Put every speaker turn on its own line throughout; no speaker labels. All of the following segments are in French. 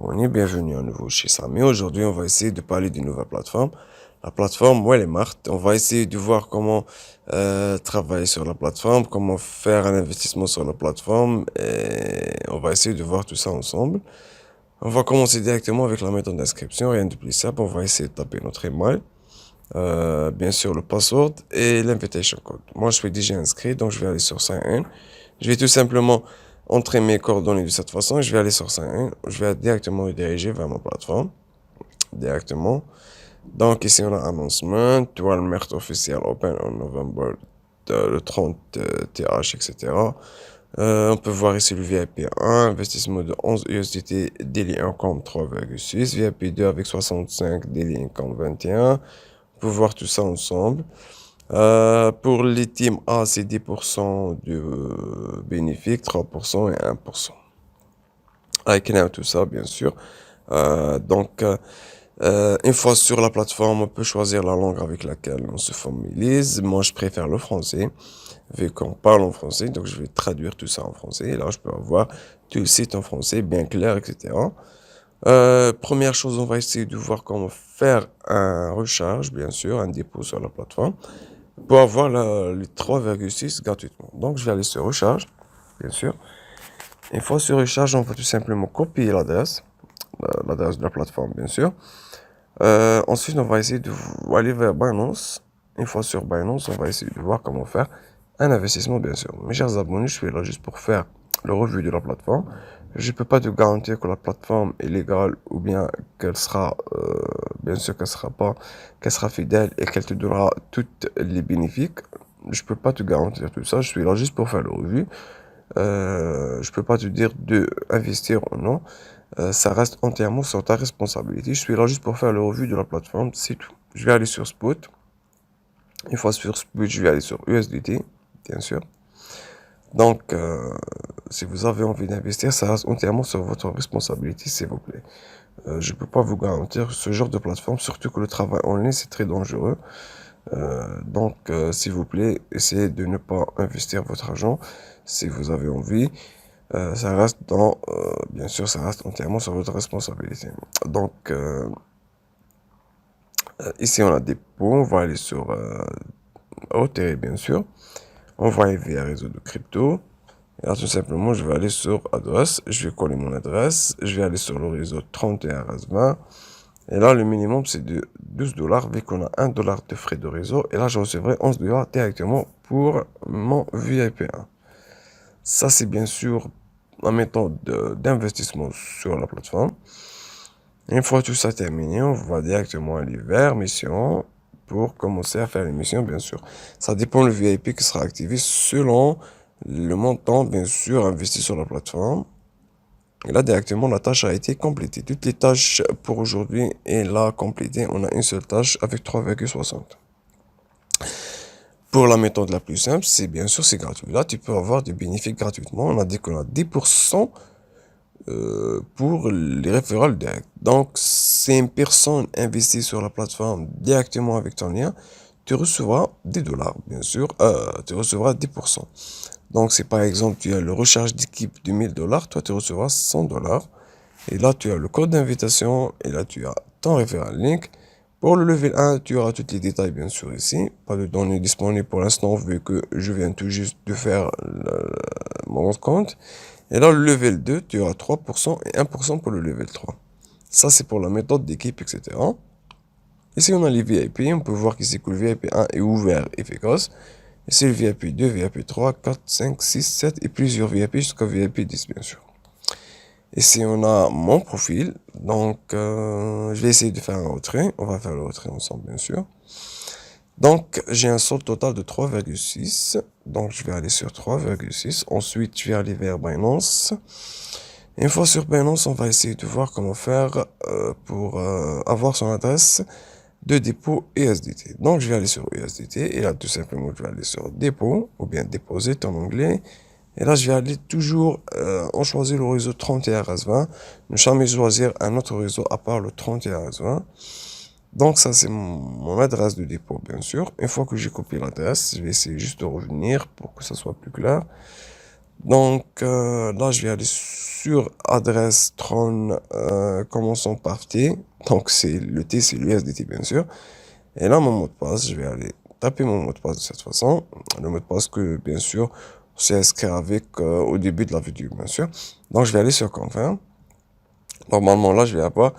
Bienvenue à nouveau chez Samy. Aujourd'hui, on va essayer de parler d'une nouvelle plateforme. La plateforme Walmart. On va essayer de voir comment travailler sur la plateforme, comment faire un investissement sur la plateforme. Et on va essayer de voir tout ça ensemble. On va commencer directement avec la méthode d'inscription. Rien de plus simple. On va essayer de taper notre email. Bien sûr, le password et l'invitation code. Moi, je suis déjà inscrit, donc je vais aller sur Sign In. Je vais tout simplement entrer mes coordonnées de cette façon. Je vais aller sur Sign In. Je vais directement rediriger vers ma plateforme. Directement. Donc, ici, on a Announcement, Walmart Official Open en November, le 30 TH, etc. On peut voir ici le VIP 1, investissement de 11 USDT, daily income 3,6, VIP 2 avec 65, daily income 21. On peut voir tout ça ensemble. Pour les teams A, c'est 10% de bénéfice, 3% et 1%. Avec now, tout ça, bien sûr. Une fois sur la plateforme, on peut choisir la langue avec laquelle on se familiarise. Moi, je préfère le français, vu qu'on parle en français, donc je vais traduire tout ça en français. Et là, je peux avoir tout le site en français, bien clair, etc. Première chose, on va essayer de voir comment faire un recharge, bien sûr, un dépôt sur la plateforme, pour avoir les 3,6 gratuitement. Donc, je vais aller sur recharge, bien sûr. Une fois sur recharge, on va tout simplement copier l'adresse de la plateforme, bien sûr. Ensuite, on va essayer aller vers Binance. Une fois sur Binance, on va essayer de voir comment faire un investissement, bien sûr. Mes chers abonnés, je suis là juste pour faire le revue de la plateforme. Je ne peux pas te garantir que la plateforme est légale ou bien qu'elle sera, bien sûr qu'elle sera fidèle et qu'elle te donnera toutes les bénéfices. Je ne peux pas te garantir tout ça. Je suis là juste pour faire le revue. Je peux pas te dire de investir ou non. Ça reste entièrement sur ta responsabilité. Je suis là juste pour faire le revue de la plateforme, c'est tout. Je vais aller sur Spot. Une fois sur Spot, je vais aller sur USDT, bien sûr. Donc, si vous avez envie d'investir, ça reste entièrement sur votre responsabilité, s'il vous plaît. Je ne peux pas vous garantir ce genre de plateforme, surtout que le travail en ligne, c'est très dangereux. Donc, s'il vous plaît, essayez de ne pas investir votre argent si vous avez envie. Ça reste bien sûr, ça reste entièrement sur votre responsabilité. Donc, ici, on a des pots. On va aller sur OTR, bien sûr. On va aller via réseau de crypto. Et là, tout simplement, je vais aller sur adresse. Je vais coller mon adresse. Je vais aller sur le réseau 31 RS20. Et là, le minimum, c'est de 12 $, vu qu'on a 1 $ de frais de réseau. Et là, je recevrai 11 $ directement pour mon VIP1. Ça, c'est bien sûr la méthode d'investissement sur la plateforme. Une fois tout ça terminé, on va directement aller vers mission pour commencer à faire les missions, bien sûr. Ça dépend le VIP qui sera activé selon le montant, bien sûr, investi sur la plateforme. Et là, directement, la tâche a été complétée. Toutes les tâches pour aujourd'hui est là complétée. On a une seule tâche avec 3,60. Pour la méthode la plus simple, c'est bien sûr, c'est gratuit. Là, tu peux avoir des bénéfices gratuitement. On a dit qu'on a 10% pour les référals directs. Donc, si une personne investit sur la plateforme directement avec ton lien, tu recevras des dollars, bien sûr. Tu recevras 10%. Donc, si par exemple, tu as le recharge d'équipe de 1000 $, toi, tu recevras 100 $. Et là, tu as le code d'invitation. Et là, tu as ton référent link. Pour le level 1, tu auras tous les détails, bien sûr, ici. Pas de données disponibles pour l'instant, vu que je viens tout juste de faire mon compte. Et là, le level 2, tu auras 3% et 1% pour le level 3. Ça, c'est pour la méthode d'équipe, etc. Ici, on a les VIP. On peut voir qu'ici, que le VIP 1 est ouvert et efficace. Ici, le VIP 2, VIP 3, 4, 5, 6, 7 et plusieurs VIP jusqu'à VIP 10, bien sûr. Ici, on a mon profil. Donc, je vais essayer de faire un retrait. On va faire le retrait ensemble, bien sûr. Donc, j'ai un solde total de 3,6. Donc, je vais aller sur 3,6. Ensuite, je vais aller vers Binance. Une fois sur Binance, on va essayer de voir comment faire pour avoir son adresse de dépôt USDT. Donc, je vais aller sur USDT. Et là, tout simplement, je vais aller sur dépôt ou bien déposer en anglais. Et là, je vais aller toujours en choisir le réseau 31 RS20. Ne jamais choisir un autre réseau à part le 31 RS20. Donc, ça, c'est mon adresse de dépôt, bien sûr. Une fois que j'ai copié l'adresse, je vais essayer juste de revenir pour que ça soit plus clair. Donc là, je vais aller sur adresse Tron commençons par T. Donc c'est le T, c'est l'USDT bien sûr. Et là, mon mot de passe, je vais aller taper mon mot de passe de cette façon. Le mot de passe que bien sûr, c'est inscrit avec au début de la vidéo bien sûr. Donc je vais aller sur Confirm. Normalement là, je vais avoir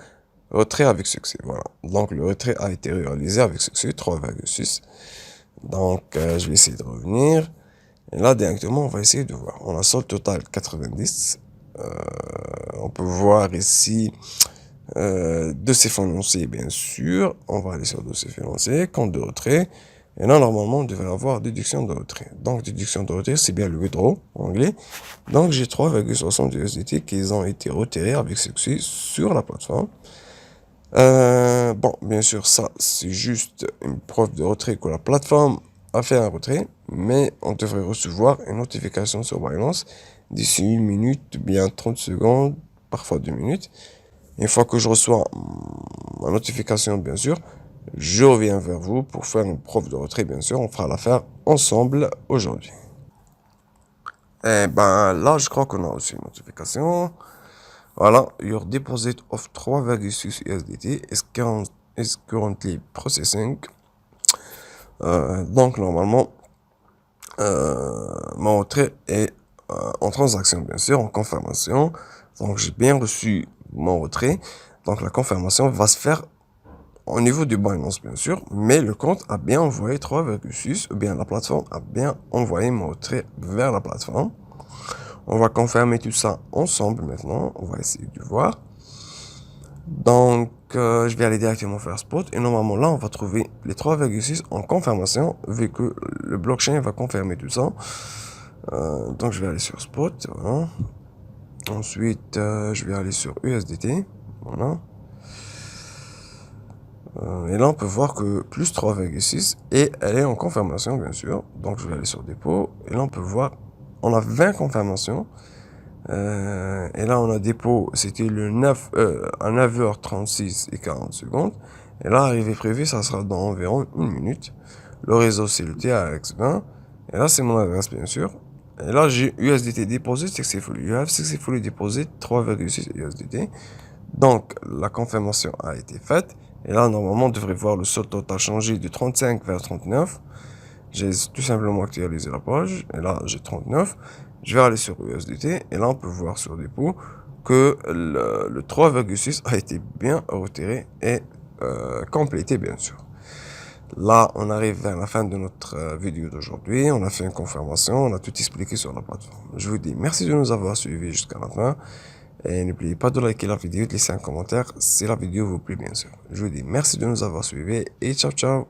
retrait avec succès. Voilà. Donc le retrait a été réalisé avec succès, 3,6. Donc je vais essayer de revenir. Et là, directement, on va essayer de voir. On a solde total 90. On peut voir ici dossier financier, bien sûr. On va aller sur dossier financier, compte de retrait. Et là, normalement, on devrait avoir déduction de retrait. Donc, déduction de retrait, c'est bien le withdraw en anglais. Donc, j'ai 3,60 USDT qui ont été retirés avec succès sur la plateforme. Bon, bien sûr, ça, c'est juste une preuve de retrait que la plateforme a fait un retrait, mais on devrait recevoir une notification sur Binance d'ici 1 minute, bien 30 secondes, parfois 2 minutes. Une fois que je reçois ma notification, bien sûr, je reviens vers vous pour faire une preuve de retrait, bien sûr. On fera l'affaire ensemble aujourd'hui. Et ben là, je crois qu'on a reçu une notification. Voilà, your deposit of 3,6 USDT is currently processing. Donc normalement, mon retrait est en transaction, bien sûr, en confirmation. Donc j'ai bien reçu mon retrait. Donc la confirmation va se faire au niveau du Binance, bien sûr, mais le compte a bien envoyé 3,6, ou bien la plateforme a bien envoyé mon retrait vers la plateforme. On va confirmer tout ça ensemble maintenant. On va essayer de voir. Donc, je vais aller directement faire spot. Et normalement, là, on va trouver les 3,6 en confirmation, vu que le blockchain va confirmer tout ça. Donc, je vais aller sur spot. Voilà. Ensuite, je vais aller sur USDT. Voilà. Et là, on peut voir que plus 3,6 et elle est en confirmation, bien sûr. Donc, je vais aller sur dépôt. Et là, on peut voir, on a 20 confirmations. Et là, on a dépôt, c'était le 9, à 9h36 et 40 secondes. Et là, arrivée prévue, ça sera dans environ 1 minute. Le réseau, c'est le TRX20. Et là, c'est mon adresse, bien sûr. Et là, j'ai USDT deposit successfully. You have successfully deposit 3,6 USDT. Donc, la confirmation a été faite. Et là, normalement, on devrait voir le solde total changer de 35 vers 39. J'ai tout simplement actualisé la page. Et là, j'ai 39. Je vais aller sur USDT. Et là, on peut voir sur dépôt que le 3,6 a été bien retiré et complété, bien sûr. Là, on arrive vers la fin de notre vidéo d'aujourd'hui. On a fait une confirmation. On a tout expliqué sur la plateforme. Je vous dis merci de nous avoir suivis jusqu'à la fin. Et n'oubliez pas de liker la vidéo, de laisser un commentaire si la vidéo vous plaît, bien sûr. Je vous dis merci de nous avoir suivis et ciao ciao.